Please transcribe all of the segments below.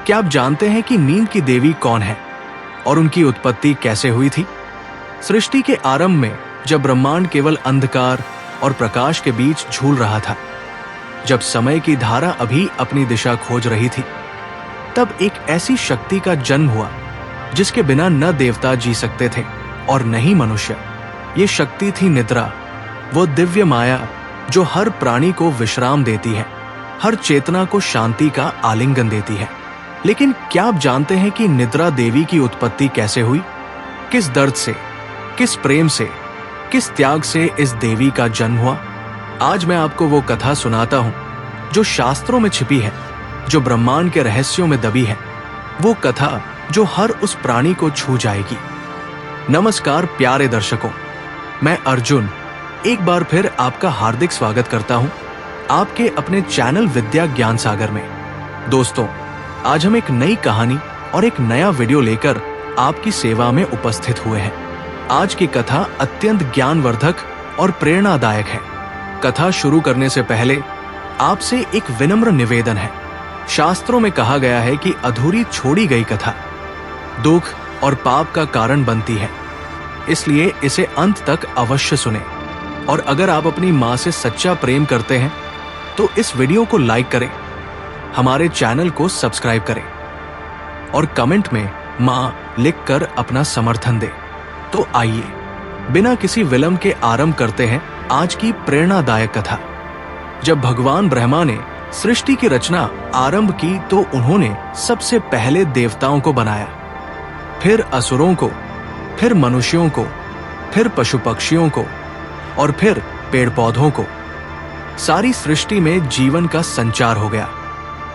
क्या आप जानते हैं कि नींद की देवी कौन है और उनकी उत्पत्ति कैसे हुई थी? सृष्टि के आरंभ में जब ब्रह्मांड केवल अंधकार और प्रकाश के बीच झूल रहा था, जब समय की धारा अभी अपनी दिशा खोज रही थी, तब एक ऐसी शक्ति का जन्म हुआ जिसके बिना न देवता जी सकते थे और न ही मनुष्य। ये शक्ति थी निद्रा, वो दिव्य माया जो हर प्राणी को विश्राम देती है, हर चेतना को शांति का आलिंगन देती है। लेकिन क्या आप जानते हैं कि निद्रा देवी की उत्पत्ति कैसे हुई? किस दर्द से, किस प्रेम से, किस त्याग से इस देवी का जन्म हुआ? आज मैं आपको वो कथा सुनाता हूं जो शास्त्रों में छिपी है, जो ब्रह्मांड के रहस्यों में दबी है, वो कथा जो हर उस प्राणी को छू जाएगी। नमस्कार प्यारे दर्शकों, मैं अर्जुन एक बार फिर आपका हार्दिक स्वागत करता हूं आपके अपने चैनल विद्या ज्ञान सागर में। दोस्तों, आज हम एक नई कहानी और एक नया वीडियो लेकर आपकी सेवा में उपस्थित हुए हैं। आज की कथा अत्यंत ज्ञानवर्धक और प्रेरणादायक है। कथा शुरू करने से पहले आपसे एक विनम्र निवेदन है। शास्त्रों में कहा गया है कि अधूरी छोड़ी गई कथा दुख और पाप का कारण बनती है, इसलिए इसे अंत तक अवश्य सुने। और अगर आप अपनी माँ से सच्चा प्रेम करते हैं तो इस वीडियो को लाइक करें, हमारे चैनल को सब्सक्राइब करें और कमेंट में माँ लिखकर अपना समर्थन दें। तो आइए बिना किसी विलंब के आरंभ करते हैं आज की प्रेरणादायक कथा। जब भगवान ब्रह्मा ने सृष्टि की रचना आरंभ की तो उन्होंने सबसे पहले देवताओं को बनाया, फिर असुरों को, फिर मनुष्यों को, फिर पशु पक्षियों को और फिर पेड़ पौधों को। सारी सृष्टि में जीवन का संचार हो गया।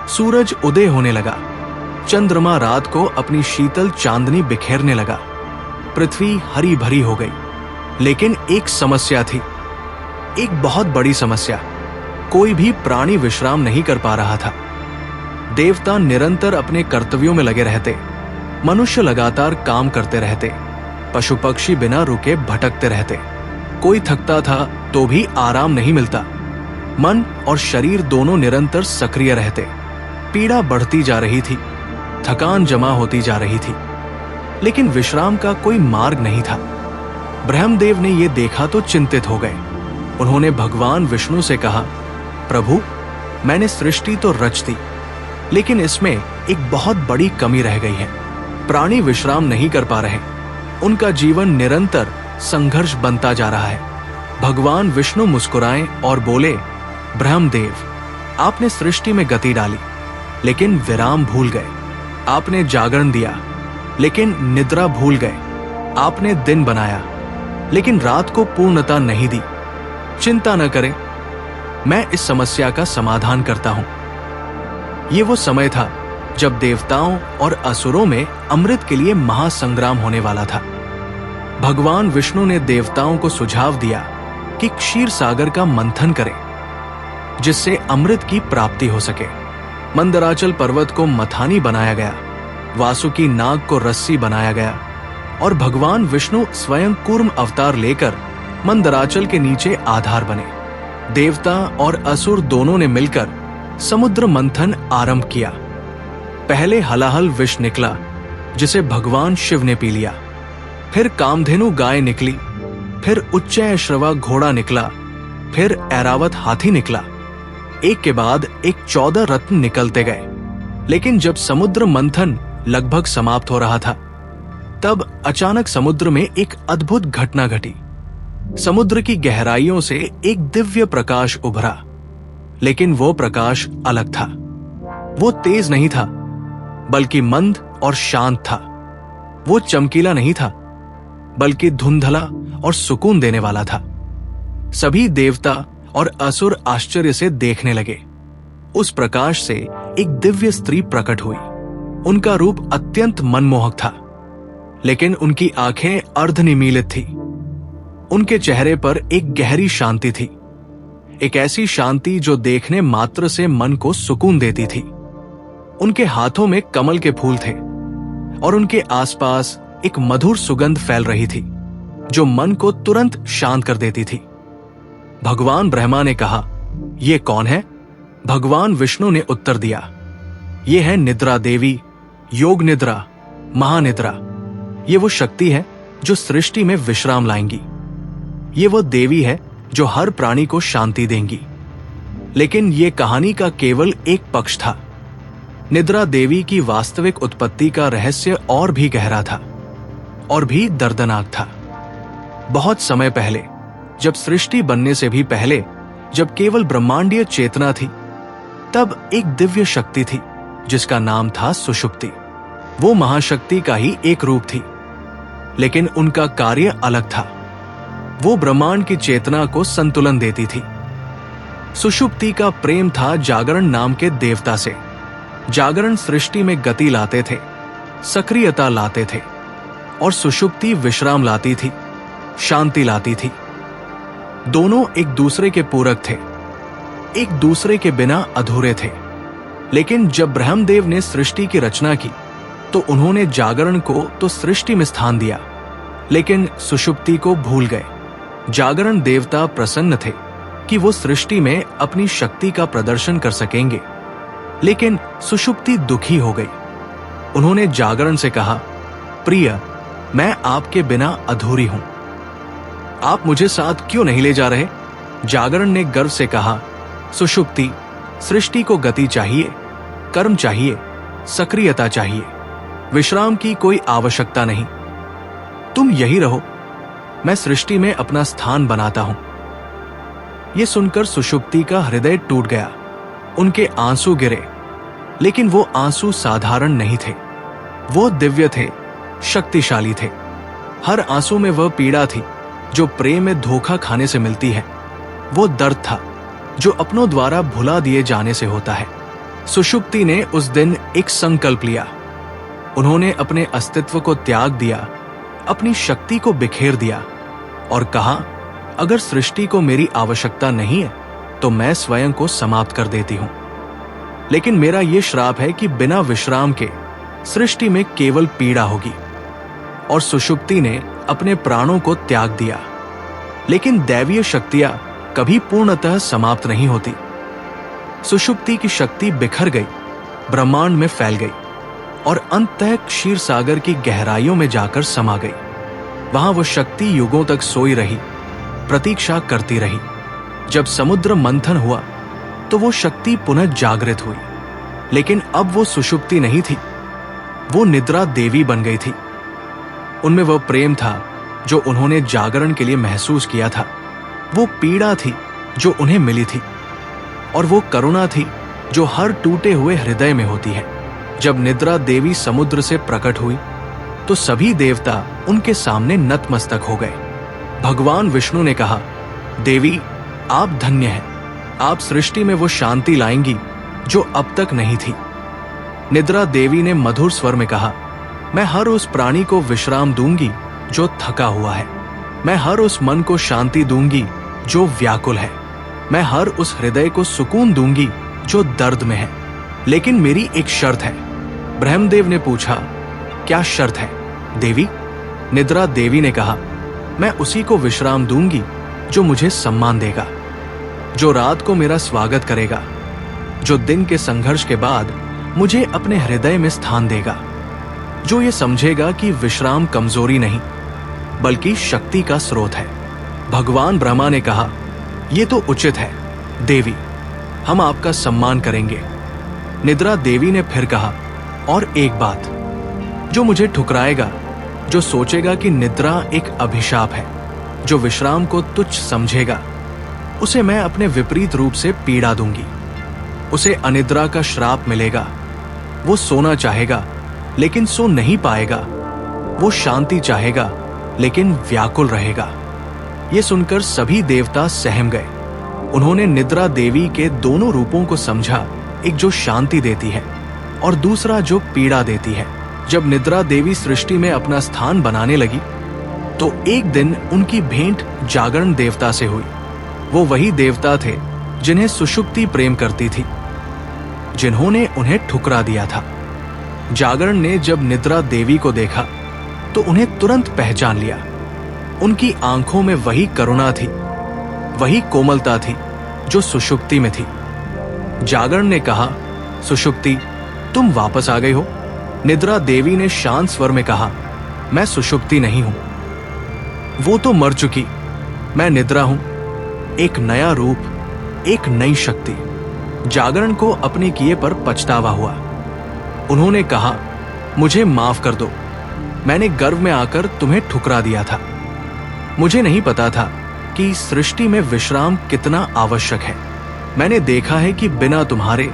सूरज उदय होने लगा, चंद्रमा रात को अपनी शीतल चांदनी बिखेरने लगा, पृथ्वी हरी भरी हो गई। लेकिन एक समस्या थी, एक बहुत बड़ी समस्या। कोई भी प्राणी विश्राम नहीं कर पा रहा था। देवता निरंतर अपने कर्तव्यों में लगे रहते, मनुष्य लगातार काम करते रहते, पशु पक्षी बिना रुके भटकते रहते। कोई थकता था तो भी आराम नहीं मिलता। मन और शरीर दोनों निरंतर सक्रिय रहते। पीड़ा बढ़ती जा रही थी, थकान जमा होती जा रही थी, लेकिन विश्राम का कोई मार्ग नहीं था। ब्रह्मदेव ने यह देखा तो चिंतित हो गए। उन्होंने भगवान विष्णु से कहा, प्रभु, मैंने सृष्टि तो रच दी, लेकिन इसमें एक बहुत बड़ी कमी रह गई है। प्राणी विश्राम नहीं कर पा रहे, उनका जीवन निरंतर संघर्ष बनता जा रहा है। भगवान विष्णु मुस्कुराए और बोले, ब्रह्मदेव, आपने सृष्टि में गति डाली, लेकिन विराम भूल गए। आपने जागरण दिया, लेकिन निद्रा भूल गए। आपने दिन बनाया, लेकिन रात को पूर्णता नहीं दी। चिंता न करें, मैं इस समस्या का समाधान करता हूं। ये वो समय था जब देवताओं और असुरों में अमृत के लिए महासंग्राम होने वाला था। भगवान विष्णु ने देवताओं को सुझाव दिया कि क्षीर सागर का मंथन करें, जिससे अमृत की प्राप्ति हो सके। मंदराचल पर्वत को मथानी बनाया गया, वासुकी नाग को रस्सी बनाया गया और भगवान विष्णु स्वयं कूर्म अवतार लेकर मंदराचल के नीचे आधार बने। देवता और असुर दोनों ने मिलकर समुद्र मंथन आरंभ किया। पहले हलाहल विष निकला, जिसे भगवान शिव ने पी लिया। फिर कामधेनु गाय निकली, फिर उच्चैश्रवा घोड़ा निकला, फिर ऐरावत हाथी निकला। एक के बाद एक 14 रत्न निकलते गए। लेकिन जब समुद्र मंथन लगभग समाप्त हो रहा था, तब अचानक समुद्र में एक अद्भुत घटना घटी। समुद्र की गहराइयों से एक दिव्य प्रकाश उभरा, लेकिन वो प्रकाश अलग था। वो तेज नहीं था, बल्कि मंद और शांत था। वो चमकीला नहीं था, बल्कि धुंधला और सुकून देने वाला था। सभी देवता और असुर आश्चर्य से देखने लगे। उस प्रकाश से एक दिव्य स्त्री प्रकट हुई। उनका रूप अत्यंत मनमोहक था, लेकिन उनकी आंखें अर्धनिमीलित थी। उनके चेहरे पर एक गहरी शांति थी, एक ऐसी शांति जो देखने मात्र से मन को सुकून देती थी। उनके हाथों में कमल के फूल थे और उनके आसपास एक मधुर सुगंध फैल रही थी, जो मन को तुरंत शांत कर देती थी। भगवान ब्रह्मा ने कहा, "ये कौन है?" भगवान विष्णु ने उत्तर दिया, ये है निद्रा देवी, योग निद्रा, महानिद्रा। ये वो शक्ति है जो सृष्टि में विश्राम लाएंगी। ये वो देवी है जो हर प्राणी को शांति देंगी। लेकिन ये कहानी का केवल एक पक्ष था। निद्रा देवी की वास्तविक उत्पत्ति का रहस्य और भी गहरा था और भी दर्दनाक था। बहुत समय पहले, जब सृष्टि बनने से भी पहले, जब केवल ब्रह्मांडीय चेतना थी, तब एक दिव्य शक्ति थी जिसका नाम था सुषुप्ति। वो महाशक्ति का ही एक रूप थी, लेकिन उनका कार्य अलग था। वो ब्रह्मांड की चेतना को संतुलन देती थी। सुषुप्ति का प्रेम था जागरण नाम के देवता से। जागरण सृष्टि में गति लाते थे, सक्रियता लाते थे, और सुषुप्ति विश्राम लाती थी, शांति लाती थी। दोनों एक दूसरे के पूरक थे, एक दूसरे के बिना अधूरे थे। लेकिन जब ब्रह्मदेव ने सृष्टि की रचना की, तो उन्होंने जागरण को तो सृष्टि में स्थान दिया, लेकिन सुषुप्ति को भूल गए। जागरण देवता प्रसन्न थे कि वो सृष्टि में अपनी शक्ति का प्रदर्शन कर सकेंगे, लेकिन सुषुप्ति दुखी हो गई। उन्होंने जागरण से कहा, प्रिय, मैं आपके बिना अधूरी हूं। आप मुझे साथ क्यों नहीं ले जा रहे? जागरण ने गर्व से कहा, सुषुप्ति, सृष्टि को गति चाहिए, कर्म चाहिए, सक्रियता चाहिए, विश्राम की कोई आवश्यकता नहीं। तुम यही रहो, मैं सृष्टि में अपना स्थान बनाता हूं। यह सुनकर सुषुप्ति का हृदय टूट गया। उनके आंसू गिरे, लेकिन वो आंसू साधारण नहीं थे। वो दिव्य थे, शक्तिशाली थे। हर आंसू में वह पीड़ा थी जो प्रेम में धोखा खाने से मिलती है। वो दर्द था जो अपनों द्वारा भुला दिए जाने से होता है। सुषुप्ति ने उस दिन एक संकल्प लिया। उन्होंने अपने अस्तित्व को त्याग दिया, अपनी शक्ति को बिखेर दिया और कहा, अगर सृष्टि को मेरी आवश्यकता नहीं है तो मैं स्वयं को समाप्त कर देती हूं। लेकिन मेरा यह श्राप है कि बिना विश्राम के सृष्टि में केवल पीड़ा होगी। और सुषुप्ति ने अपने प्राणों को त्याग दिया। लेकिन दैवीय शक्तियां कभी पूर्णतः समाप्त नहीं होती। सुषुप्ति की शक्ति बिखर गई, ब्रह्मांड में फैल गई और अंततः क्षीर सागर की गहराइयों में जाकर समा गई। वहां वो शक्ति युगों तक सोई रही, प्रतीक्षा करती रही। जब समुद्र मंथन हुआ तो वो शक्ति पुनः जागृत हुई, लेकिन अब वो सुषुप्ति नहीं थी, वो निद्रा देवी बन गई थी। उनमें वह प्रेम था जो उन्होंने जागरण के लिए महसूस किया था, वो पीड़ा थी जो उन्हें मिली थी, और वो करुणा थी जो हर टूटे हुए हृदय में होती है। जब निद्रा देवी समुद्र से प्रकट हुई तो सभी देवता उनके सामने नतमस्तक हो गए। भगवान विष्णु ने कहा, देवी, आप धन्य हैं। आप सृष्टि में वो शांति लाएंगी जो अब तक नहीं थी। निद्रा देवी ने मधुर स्वर में कहा, मैं हर उस प्राणी को विश्राम दूंगी जो थका हुआ है। मैं हर उस मन को शांति दूंगी जो व्याकुल है। मैं हर उस हृदय को सुकून दूंगी जो दर्द में है। लेकिन मेरी एक शर्त है। ब्रह्मदेव ने पूछा, क्या शर्त है देवी? निद्रा देवी ने कहा, मैं उसी को विश्राम दूंगी जो मुझे सम्मान देगा, जो रात को मेरा स्वागत करेगा, जो दिन के संघर्ष के बाद मुझे अपने हृदय में स्थान देगा, जो ये समझेगा कि विश्राम कमजोरी नहीं बल्कि शक्ति का स्रोत है। भगवान ब्रह्मा ने कहा, यह तो उचित है देवी, हम आपका सम्मान करेंगे। निद्रा देवी ने फिर कहा, और एक बात, जो मुझे ठुकराएगा, जो सोचेगा कि निद्रा एक अभिशाप है, जो विश्राम को तुच्छ समझेगा, उसे मैं अपने विपरीत रूप से पीड़ा दूंगी। उसे अनिद्रा का श्राप मिलेगा। वो सोना चाहेगा लेकिन सो नहीं पाएगा। वो शांति चाहेगा लेकिन व्याकुल रहेगा। ये सुनकर सभी देवता सहम गए। उन्होंने निद्रा देवी के दोनों रूपों को समझा, एक जो शांति देती है और दूसरा जो पीड़ा देती है। जब निद्रा देवी सृष्टि में अपना स्थान बनाने लगी तो एक दिन उनकी भेंट जागरण देवता से हुई। वो वही देवता थे जिन्हें सुषुप्ति प्रेम करती थी, जिन्होंने उन्हें ठुकरा दिया था। जागरण ने जब निद्रा देवी को देखा तो उन्हें तुरंत पहचान लिया। उनकी आंखों में वही करुणा थी, वही कोमलता थी जो सुषुप्ति में थी। जागरण ने कहा, सुषुप्ति, तुम वापस आ गई हो? निद्रा देवी ने शांत स्वर में कहा। मैं सुषुप्ति नहीं हूं, वो तो मर चुकी। मैं निद्रा हूं, एक नया रूप, एक नई शक्ति। जागरण को अपने किए पर पछतावा हुआ। उन्होंने कहा, मुझे माफ कर दो, मैंने गर्व में आकर तुम्हें ठुकरा दिया था। मुझे नहीं पता था कि सृष्टि में विश्राम कितना आवश्यक है। मैंने देखा है कि बिना तुम्हारे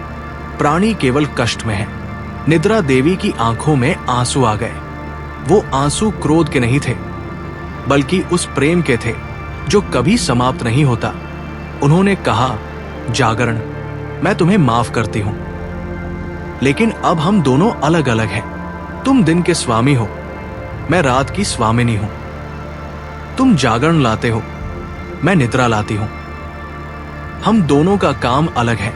प्राणी केवल कष्ट में है। निद्रा देवी की आंखों में आंसू आ गए। वो आंसू क्रोध के नहीं थे, बल्कि उस प्रेम के थे जो कभी समाप्त नहीं होता। उन्होंने कहा, जागरण, मैं तुम्हें माफ करती हूं, लेकिन अब हम दोनों अलग अलग हैं। तुम दिन के स्वामी हो, मैं रात की स्वामिनी हूं। तुम जागरण लाते हो, मैं निद्रा लाती हूं। हम दोनों का काम अलग है,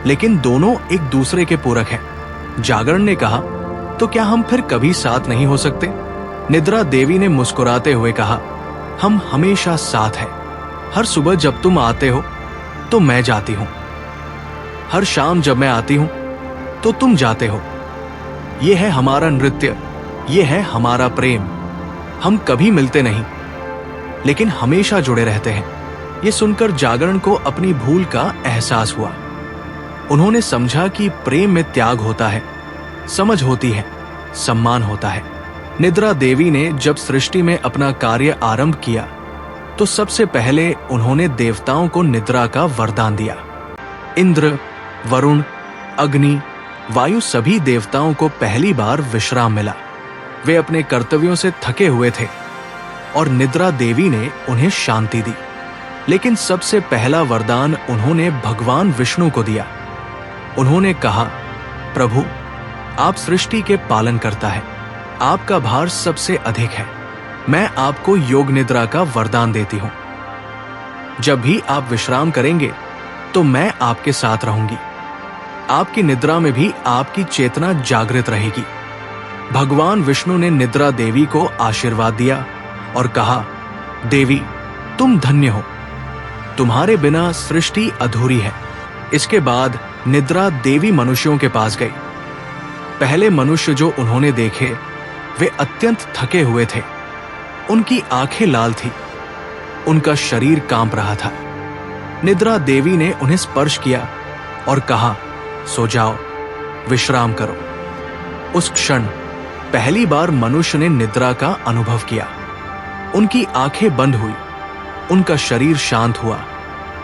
लेकिन दोनों एक दूसरे के पूरक हैं। जागरण ने कहा, तो क्या हम फिर कभी साथ नहीं हो सकते? निद्रा देवी ने मुस्कुराते हुए कहा, हम हमेशा साथ हैं। हर सुबह जब तुम आते हो तो मैं जाती हूं, हर शाम जब मैं आती हूं तो तुम जाते हो। यह है हमारा नृत्य, यह है हमारा प्रेम। हम कभी मिलते नहीं, लेकिन हमेशा जुड़े रहते हैं। यह सुनकर जागरण को अपनी भूल का एहसास हुआ। उन्होंने समझा कि प्रेम में त्याग होता है, समझ होती है, सम्मान होता है। निद्रा देवी ने जब सृष्टि में अपना कार्य आरंभ किया तो सबसे पहले उन्होंने देवताओं को निद्रा का वरदान दिया। इंद्र, वरुण, अग्नि, वायु सभी देवताओं को पहली बार विश्राम मिला। वे अपने कर्तव्यों से थके हुए थे और निद्रा देवी ने उन्हें शांति दी। लेकिन सबसे पहला वरदान उन्होंने भगवान विष्णु को दिया। उन्होंने कहा, प्रभु, आप सृष्टि के पालन करता है, आपका भार सबसे अधिक है। मैं आपको योग निद्रा का वरदान देती हूं। जब भी आप विश्राम करेंगे तो मैं आपके साथ रहूंगी। आपकी निद्रा में भी आपकी चेतना जागृत रहेगी। भगवान विष्णु ने निद्रा देवी को आशीर्वाद दिया और कहा, देवी, तुम धन्य हो, तुम्हारे बिना सृष्टि अधूरी है। इसके बाद निद्रा देवी मनुष्यों के पास गई। पहले मनुष्य जो उन्होंने देखे वे अत्यंत थके हुए थे। उनकी आंखें लाल थी, उनका शरीर कांप रहा था। निद्रा देवी ने उन्हें स्पर्श किया और कहा, सो जाओ, विश्राम करो। उस क्षण पहली बार मनुष्य ने निद्रा का अनुभव किया। उनकी आंखें बंद हुई, उनका शरीर शांत हुआ,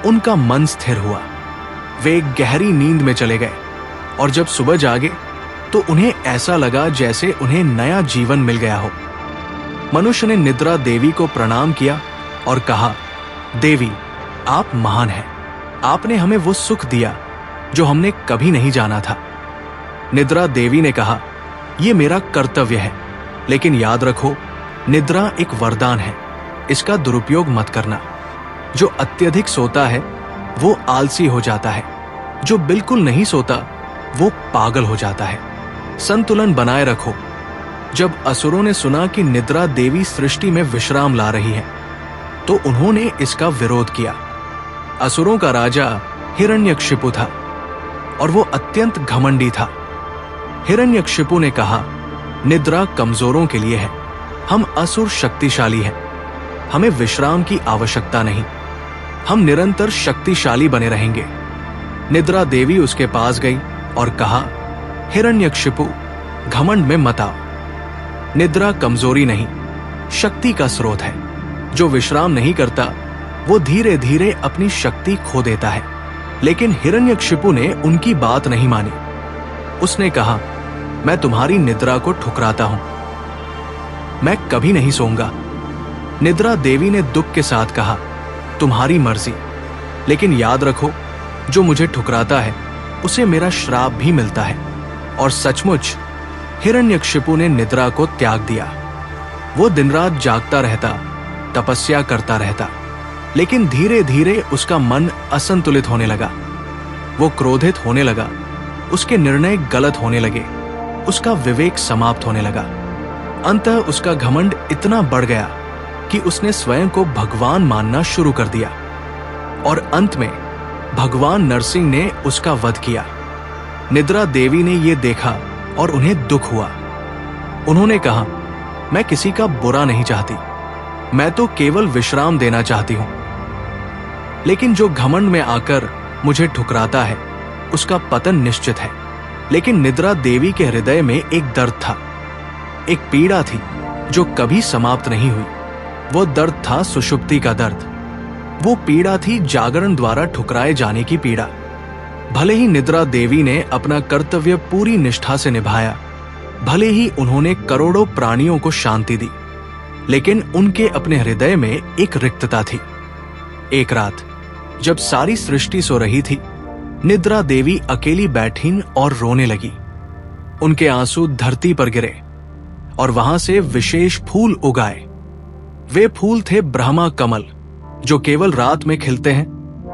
उनका मन स्थिर हुआ। वे एक गहरी नींद में चले गए और जब सुबह जागे तो उन्हें ऐसा लगा जैसे उन्हें नया जीवन मिल गया हो। मनुष्य ने निद्रा देवी को प्रणाम किया और कहा, देवी, आप महान हैं। आपने हमें वो सुख दिया जो हमने कभी नहीं जाना था। निद्रा देवी ने कहा, यह मेरा कर्तव्य है, लेकिन याद रखो, निद्रा एक वरदान है, इसका दुरुपयोग मत करना। जो अत्यधिक सोता है वो आलसी हो जाता है, जो बिल्कुल नहीं सोता वो पागल हो जाता है। संतुलन बनाए रखो। जब असुरों ने सुना कि निद्रा देवी सृष्टि में विश्राम ला रही है तो उन्होंने इसका विरोध किया। असुरों का राजा हिरण्यकशिपु था और वो अत्यंत घमंडी था। हिरण्यकशिपु ने कहा, निद्रा कमजोरों के लिए है, हम असुर शक्तिशाली हैं, हमें विश्राम की आवश्यकता नहीं, हम निरंतर शक्तिशाली बने रहेंगे। निद्रा देवी उसके पास गई और कहा, हिरण्यकशिपु, घमंड में मत आओ। निद्रा कमजोरी नहीं, शक्ति का स्रोत है। जो विश्राम नहीं करता वो धीरे धीरे अपनी शक्ति खो देता है। लेकिन हिरण्यकशिपु ने उनकी बात नहीं मानी। उसने कहा, मैं तुम्हारी निद्रा को ठुकराता हूं, मैं कभी नहीं सोऊंगा। निद्रा देवी ने दुख के साथ कहा, तुम्हारी मर्जी, लेकिन याद रखो, जो मुझे ठुकराता है उसे मेरा श्राप भी मिलता है। और सचमुच हिरण्यकशिपु ने निद्रा को त्याग दिया। वो दिन रात जागता रहता, तपस्या करता रहता, लेकिन धीरे धीरे उसका मन असंतुलित होने लगा। वो क्रोधित होने लगा, उसके निर्णय गलत होने लगे, उसका विवेक समाप्त होने लगा। अंततः उसका घमंड इतना बढ़ गया कि उसने स्वयं को भगवान मानना शुरू कर दिया और अंत में भगवान नरसिंह ने उसका वध किया। निद्रा देवी ने ये देखा और उन्हें दुख हुआ। उन्होंने कहा, मैं किसी का बुरा नहीं चाहती, मैं तो केवल विश्राम देना चाहती हूं। लेकिन जो घमंड में आकर मुझे ठुकराता है उसका पतन निश्चित है। लेकिन निद्रा देवी के हृदय में एक दर्द था, एक पीड़ा थी जो कभी समाप्त नहीं हुई। वो दर्द था सुषुप्ति का दर्द। वो पीड़ा थी जागरण द्वारा ठुकराए जाने की पीड़ा। भले ही निद्रा देवी ने अपना कर्तव्य पूरी निष्ठा से निभाया, भले ही उन्होंने करोड़ों प्राणियों को शांति दी, लेकिन उनके अपने हृदय में एक रिक्तता थी। एक रात जब सारी सृष्टि सो रही थी, निद्रा देवी अकेली बैठी और रोने लगी। उनके आंसू धरती पर गिरे और वहां से विशेष फूल उगाए। वे फूल थे ब्रह्मा कमल, जो केवल रात में खिलते हैं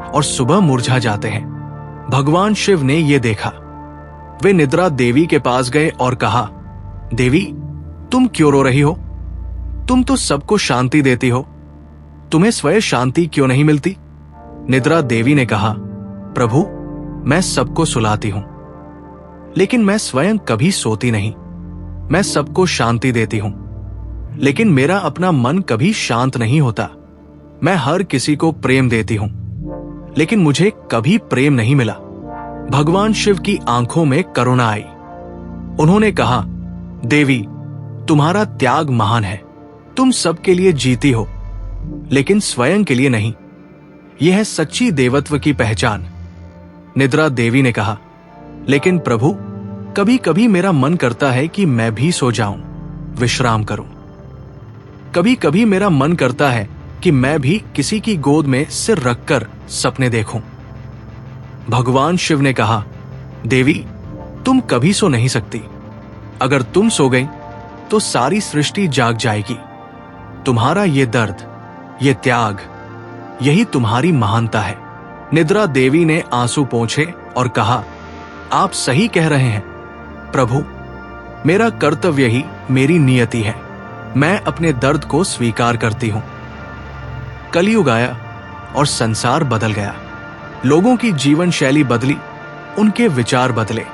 और सुबह मुरझा जाते हैं। भगवान शिव ने यह देखा। वे निद्रा देवी के पास गए और कहा, देवी, तुम क्यों रो रही हो? तुम तो सबको शांति देती हो, तुम्हें स्वयं शांति क्यों नहीं मिलती? निद्रा देवी ने कहा, प्रभु, मैं सबको सुलाती हूं, लेकिन मैं स्वयं कभी सोती नहीं। मैं सबको शांति देती हूं, लेकिन मेरा अपना मन कभी शांत नहीं होता। मैं हर किसी को प्रेम देती हूं, लेकिन मुझे कभी प्रेम नहीं मिला। भगवान शिव की आंखों में करुणा आई। उन्होंने कहा, देवी, तुम्हारा त्याग महान है। तुम सबके लिए जीती हो, लेकिन स्वयं के लिए नहीं। यह है सच्ची देवत्व की पहचान। निद्रा देवी ने कहा, लेकिन प्रभु, कभी कभी मेरा मन करता है कि मैं भी सो जाऊं, विश्राम करूं। कभी कभी मेरा मन करता है कि मैं भी किसी की गोद में सिर रखकर सपने देखूं। भगवान शिव ने कहा, देवी, तुम कभी सो नहीं सकती। अगर तुम सो गई तो सारी सृष्टि जाग जाएगी। तुम्हारा ये दर्द, ये त्याग, यही तुम्हारी महानता है। निद्रा देवी ने आंसू पोंछे और कहा, आप सही कह रहे हैं प्रभु, मेरा कर्तव्य ही मेरी नियति है। मैं अपने दर्द को स्वीकार करती हूं। कलयुग आया और संसार बदल गया। लोगों की जीवन शैली बदली, उनके विचार बदले,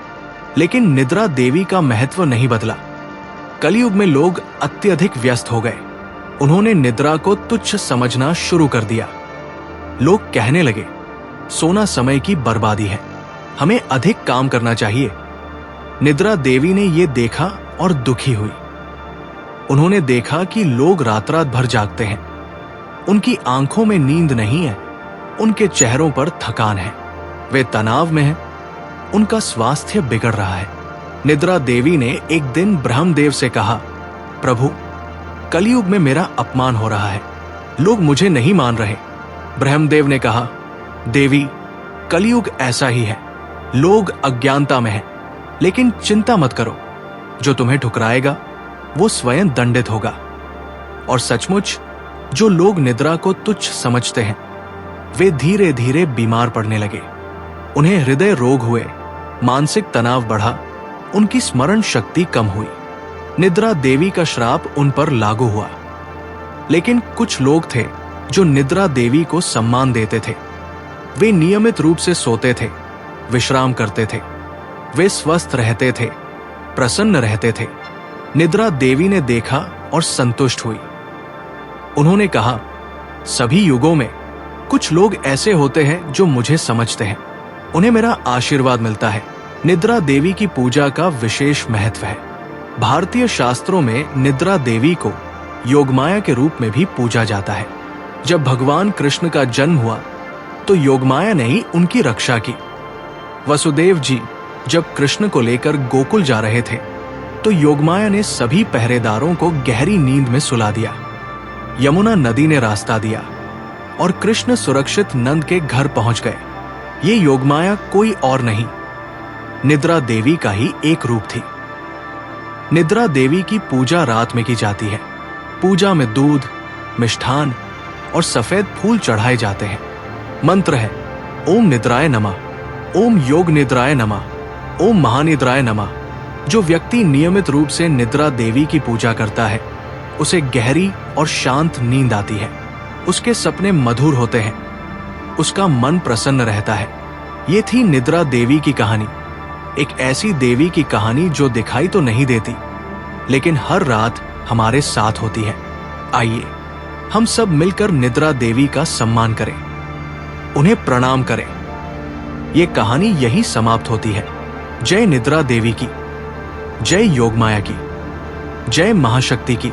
लेकिन निद्रा देवी का महत्व नहीं बदला। कलयुग में लोग अत्यधिक व्यस्त हो गए। उन्होंने निद्रा को तुच्छ समझना शुरू कर दिया। लोग कहने लगे, सोना समय की बर्बादी है, हमें अधिक काम करना चाहिए। निद्रा देवी ने यह देखा और दुखी हुई। उन्होंने देखा कि लोग रात रात भर जागते हैं। उनकी आंखों में नींद नहीं है, उनके चेहरों पर थकान है, वे तनाव में हैं, उनका स्वास्थ्य बिगड़ रहा है। निद्रा देवी ने एक दिन ब्रह्मदेव से कहा, प्रभु, कलयुग में मेरा अपमान हो रहा है, लोग मुझे नहीं मान रहे। ब्रह्मदेव ने कहा, देवी, कलयुग ऐसा ही है, लोग अज्ञानता में हैं, लेकिन चिंता मत करो, जो तुम्हें ठुकराएगा वो स्वयं दंडित होगा। और सचमुच जो लोग निद्रा को तुच्छ समझते हैं, वे धीरे धीरे बीमार पड़ने लगे। उन्हें हृदय रोग हुए, मानसिक तनाव बढ़ा, उनकी स्मरण शक्ति कम हुई। निद्रा देवी का श्राप उन पर लागू हुआ। लेकिन कुछ लोग थे जो निद्रा देवी को सम्मान देते थे। वे नियमित रूप से सोते थे, विश्राम करते थे, वे स्वस्थ रहते थे, प्रसन्न रहते थे। निद्रा देवी ने देखा और संतुष्ट हुई। उन्होंने कहा, सभी युगों में कुछ लोग ऐसे होते हैं जो मुझे समझते हैं, उन्हें मेरा आशीर्वाद मिलता है। निद्रा देवी की पूजा का विशेष महत्व है। भारतीय शास्त्रों में निद्रा देवी को योगमाया के रूप में भी पूजा जाता है। जब भगवान कृष्ण का जन्म हुआ तो योगमाया ने ही उनकी रक्षा की। वसुदेव जी जब कृष्ण को लेकर गोकुल जा रहे थे तो योगमाया ने सभी पहरेदारों को गहरी नींद में सुला दिया। यमुना नदी ने रास्ता दिया और कृष्ण सुरक्षित नंद के घर पहुंच गए। ये योगमाया कोई और नहीं, निद्रा देवी का ही एक रूप थी। निद्रा देवी की पूजा रात में की जाती है। पूजा में दूध, मिष्ठान और सफेद फूल चढ़ाए जाते हैं। मंत्र है, ओम निद्राय नमः, ओम योग निद्राय नमः, ओम महानिद्राय नमः। जो व्यक्ति नियमित रूप से निद्रा देवी की पूजा करता है, उसे गहरी और शांत नींद आती है। उसके सपने मधुर होते हैं, उसका मन प्रसन्न रहता है। ये थी निद्रा देवी की कहानी। एक ऐसी देवी की कहानी जो दिखाई तो नहीं देती, लेकिन हर रात हमारे साथ होती है। आइए हम सब मिलकर निद्रा देवी का सम्मान करें, उन्हें प्रणाम करें। ये कहानी यहीं समाप्त होती है। जय निद्रा देवी की, जय योगमाया की, जय महाशक्ति की।